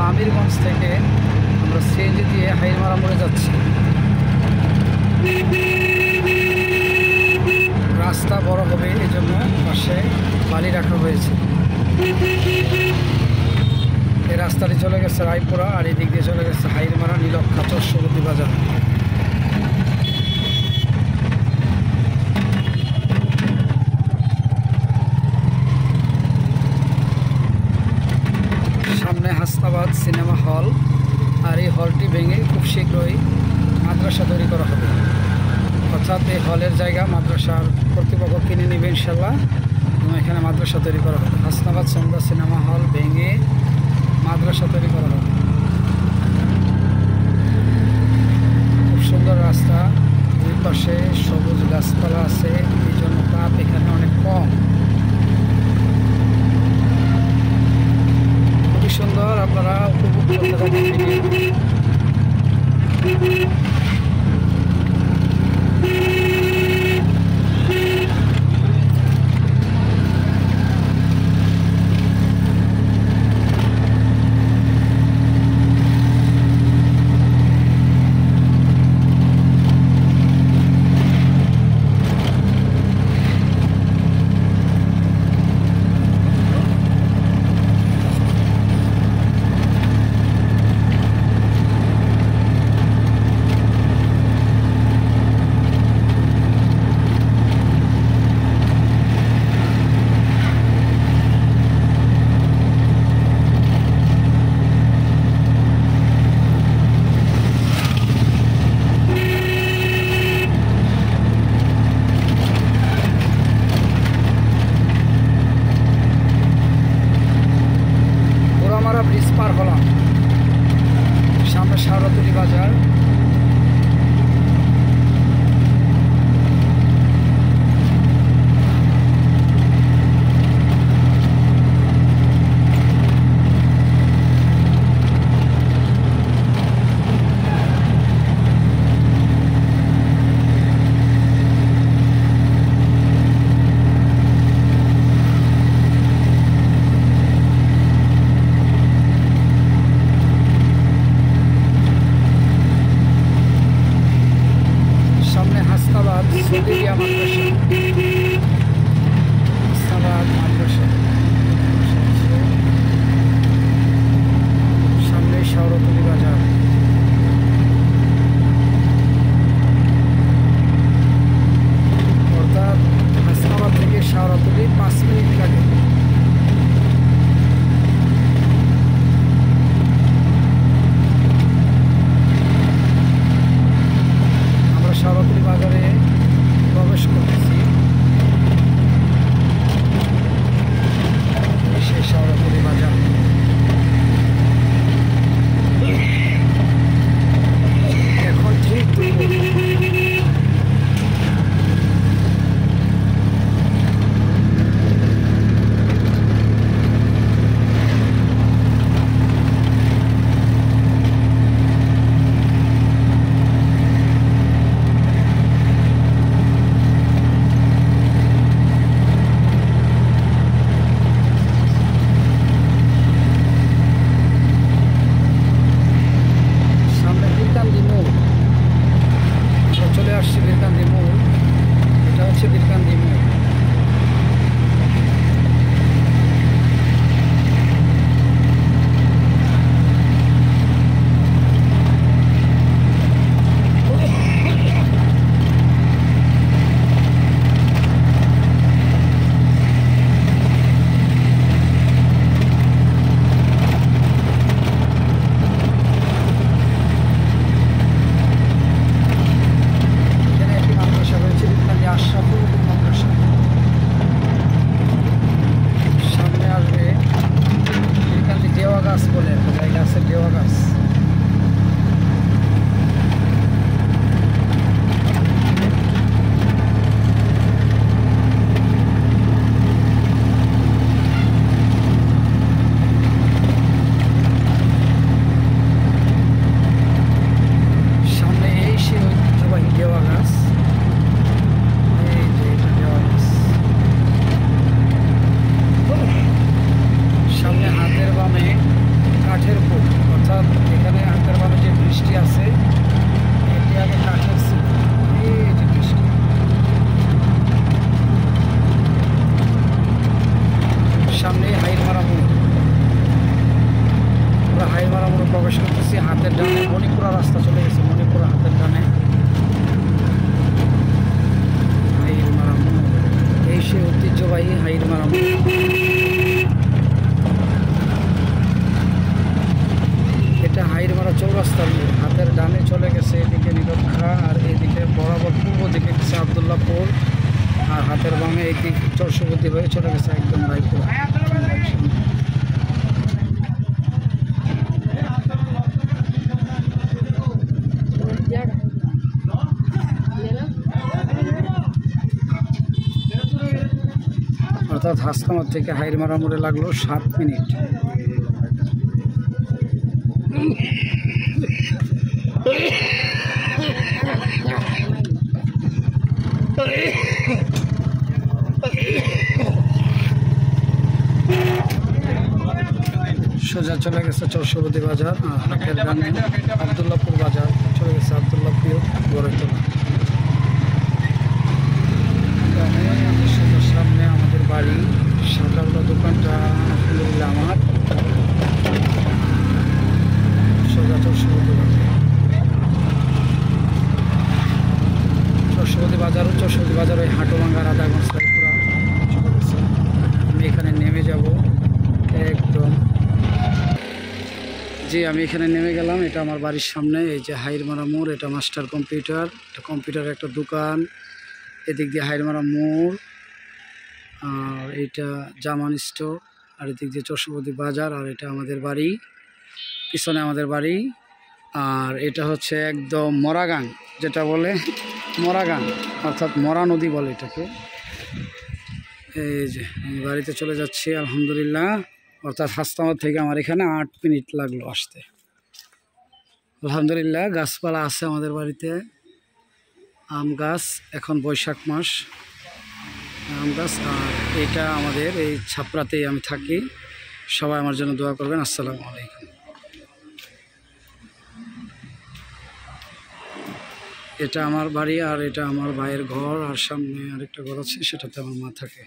আমিরগঞ্জ থেকে আমরা সিএনজি দিয়ে হাইরমারা মোড়ে যাচ্ছি। রাস্তা বড় হবে এই জন্য পাশে বালি রাখা হয়েছে। এই রাস্তাটি চলে গেছে রায়পুরা, আর এদিক দিয়ে চলে গেছে হাইরমারা, নীলক্ষা, চরসবতী বাজার। সামনে হাসনাবাদ সিনেমা হল, আর এই হলটি ভেঙে খুব শীঘ্রই মাদ্রাসা তৈরি করা হবে। অর্থাৎ এই হলের জায়গা মাদ্রাসার কর্তৃপক্ষ কিনে নেবে ইনশাল্লাহ, এবং এখানে মাদ্রাসা তৈরি করা হবে। হাসনাবাদ সন্ধ্যা সিনেমা হল ভেঙে মাদ্রাসা তৈরি করা হবে। খুব সুন্দর রাস্তা, দুই পাশে সবুজ গাছপালা আছে, এই জন্য তাপ এখানে অনেক কম। খুবই সুন্দর, আপনারা উপভোগ করতে থাকেন ভিডিও। ব্রিজ পার হলাম, সামনে শাহরাতুলি বাজার। সুদিয়া মাদ্রাসা, হাসনাবাদ মাদ্রাসা, সামনে শাহরাতুলি বাজার। অর্থাৎ হাসনাবাদ থেকে শাহরাতুলি 5 মিনিট লাগে। আমরা শাহরাতুলি বাজারে প্রবেশ করব। প্রবেশ করতেছি। হাতের ডানে মণিপুরা রাস্তা চলে গেছে, মণিপুরা হাতের ডানে। হাইরমারা মোড়, এই সে ঐতিহ্যবাহী হাইরমারা মোড়। এটা হাইরমারা চৌরাস্তার মোড়। হাতের ডানে চলে গেছে এদিকে নীলক্ষা, আর এদিকে বরাবর পূর্ব দিকে গেছে আবদুল্লাহপুর, আর হাতের বামে এইদিক চরশুবতী হয়ে চলে গেছে একদম রায়পুর। অর্থাৎ হাসনাবাদ থেকে হাইরমারা মোড়ে লাগলো 7 মিনিট। সোজা চলে গেছে চরশুবতী বাজার, আর হাতের ডানে আবদুল্লাহপুর বাজার চলে গেছে আবদুল্লাহপুর গড়েতলা। সামনে আমাদের বাড়ি, সাঁতারুলা দোকানটা আলহামদুলিল্লাহ আমার। সোজা চরশুবতী বাজার, চরশুবতী বাজারও চরশুবতী বাজার ওই হাটুভাঙ্গা রাধাগঞ্জ পুরা চলে গেছে। আমি এখানে নেমে যাব একদম। জি, আমি এখানে নেমে গেলাম। এটা আমার বাড়ির সামনে, এই যে হাইরমারা মোড়। এটা মাস্টার কম্পিউটার, এটা কম্পিউটারের একটা দোকান। এদিক দিয়ে হাইরমারা মোড়, আর এইটা জামান স্টোর, আর এদিক দিয়ে চরশুবতী বাজার, আর এটা আমাদের বাড়ি, পিছনে আমাদের বাড়ি। আর এটা হচ্ছে একদম মরাগাং, যেটা বলে মরাগাং, অর্থাৎ মরা নদী বলে এটাকে। এই যে আমি বাড়িতে চলে যাচ্ছি আলহামদুলিল্লাহ। অর্থাৎ হাসনাবাদ থেকে আমার এখানে 8 মিনিট লাগলো আসতে। আলহামদুলিল্লাহ গাছপালা আছে আমাদের বাড়িতে, আম গাছ, এখন বৈশাখ মাস, আম গাছ। আর এটা আমাদের এই ছাপড়াতেই আমি থাকি। সবাই আমার জন্য দোয়া করবেন। আসসালামু আলাইকুম। এটা আমার বাড়ি, আর এটা আমার ভাইয়ের ঘর, আর সামনে আরেকটা ঘর আছে, সেটাতে আমার মা থাকে।